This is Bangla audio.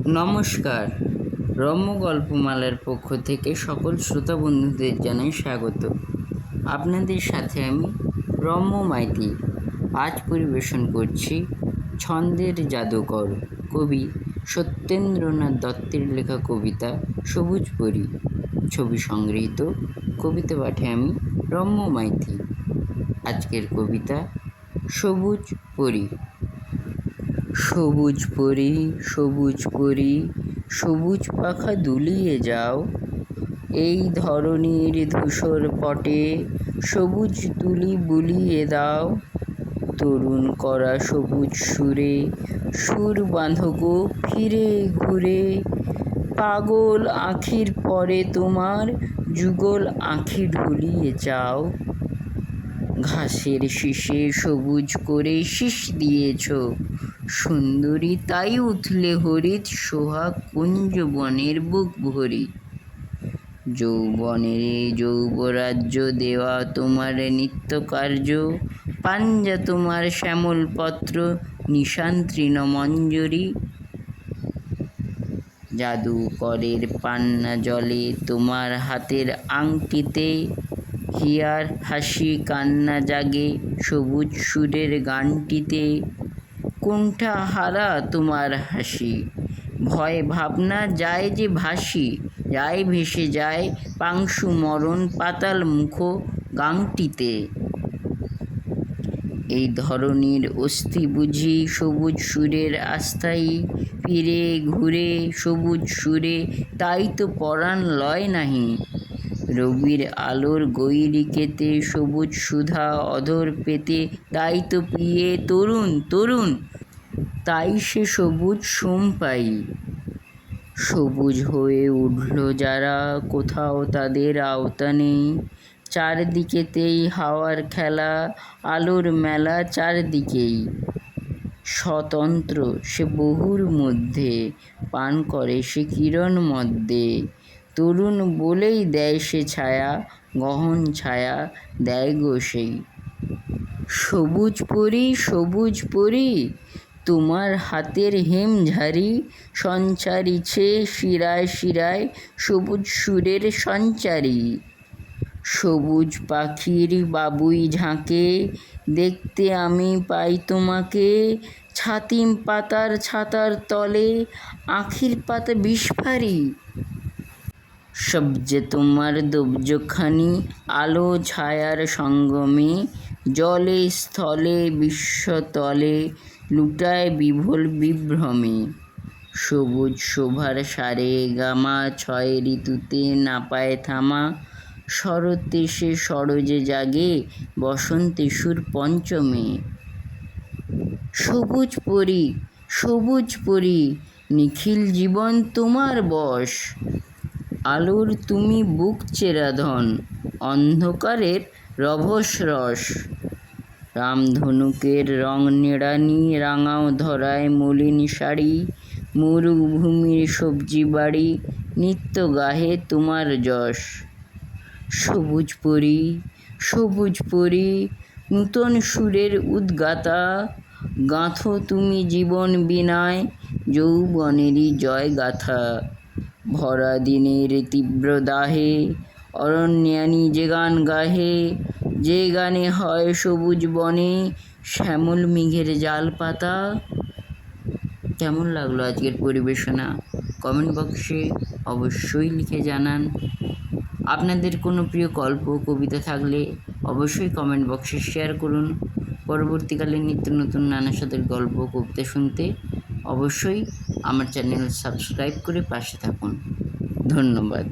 নমস্কার। রম্য গল্পমালার পক্ষ থেকে সকল শ্রোতা বন্ধুদের জানাই স্বাগত। আপনাদের সাথে আমি রম্য মাইতি আজ পরিবেশন করছি ছন্দের জাদুকর কবি সত্যেন্দ্রনাথ দত্তের লেখা কবিতা সবুজ পরী। ছবি সংগৃহীত। কবিতা পাঠে আমি রম্য মাইতি। আজকের কবিতা সবুজ পরী। সবুজ পরী, সবুজ পরী, সবুজ পাখা দুলিয়ে যাও, এই ধরণীর ধূসর পটে সবুজ তুলি বুলিয়ে দাও। তরুণ করা সবুজ সুরে সুর বাঁধো গো ফিরে ঘুরে, পাগল আঁখির পরে তোমার যুগল আঁখি ঢুলিয়ে যাও। ঘাসের শীষে সবুজ করে শীষ দিয়েছ, সুন্দরী তাই উঠলে হরিৎ সোহাগ কুঞ্জ বনের বুক ভরি। যৌবনের যৌবরাজ্য দেওয়া তোমার নিত্য কার্য, পাঞ্জা তোমার শ্যামল পত্র নিশান তৃণমঞ্জরি। জাদুকরের পান্না জলে তোমার হাতের আংটিতে, হিয়ার হাসি কান্না জাগে সবুজ সুরের গানটিতে। কুণ্ঠা হারা তোমার হাসি, ভয় ভাবনা যায় যে ভাসি, যায় ভেসে যায় পাংশু মরণ পাতাল মুখ গাংটিতে। এই ধরনীর অস্থি বুঝি সবুজ সুরের আস্থায়ী, ফিরে ঘুরে সবুজ সুরে তাই তো পরাণ লয় নাহি। রবির আলোর গৈরিকেতে সবুজ সুধা অধর পেতে, তাই তো পিয়ে তরুণ তরুণ তাই সে সবুজ সোম পাই। সবুজ হয়ে উঠল যারা কোথাও তাদের আওতা নেই, চারদিকেতেই হাওয়ার খেলা আলোর মেলা চারদিকেই। স্বতন্ত্র সে বহুর মধ্যে, পান করে সে কিরণ মধ্যে। তরুণ বলেই দেয় সে ছায়া, গহন ছায়া দেয় গো সেই। সবুজ পরী, সবুজ পরী, তোমার হাতের হেমঝারি সঞ্চারিছে শিরায় শিরায় সবুজ সুরের সঞ্চারী। সবুজ পাখির বাবুই ঝাঁকে দেখতে আমি পাই তোমাকে, ছাতিম পাতার ছাতার তলে আখির পাতা বিস্ফারি। সবজে তোমার দোবজখানি আলো ছায়ার সঙ্গমে, জলে স্থলে বিশ্বতলে লুটায় বিভোল বিভ্রমে। সবুজ শোভার সারে গামা ছয় ঋতুতে না পায় থামা, শরতে সে সরোজে জাগে বসন্তে সুর পঞ্চমে। সবুজ পরী, সবুজ পরী, নিখিল জীবন তোমার বশ, আলোর তুমি বুক চেরা ধন, অন্ধকারের রভস রস। রামধনুকের রং নেড়ানি রাঙাও ধরায় মলিন শাড়ি, মরুভূমির সবজি বাড়ি নিত্য গাহে তোমার যশ। সবুজ পরী, সবুজ পরী, নূতন সুরের উদ্গাতা, গাঁথো তুমি জীবন বীণায় যৌবনেরই জয় গাথা। ভরা দিনের তীব্র দাহে অরণ্যানী যে গান গাহে, যে গানে হয় সবুজ বনে শ্যামল মেঘের জাল পাতা। কেমন লাগলো আজকের পরিবেশনা? কমেন্ট বক্সে অবশ্যই লিখে জানান। আপনাদের কোনো প্রিয় গল্প কবিতা থাকলে অবশ্যই কমেন্ট বক্সে শেয়ার করুন। পরবর্তীকালে নিত্য নতুন নানা স্বাদের গল্প কবিতা শুনতে অবশ্যই আমার চ্যানেল সাবস্ক্রাইব করে পাশে থাকুন। ধন্যবাদ।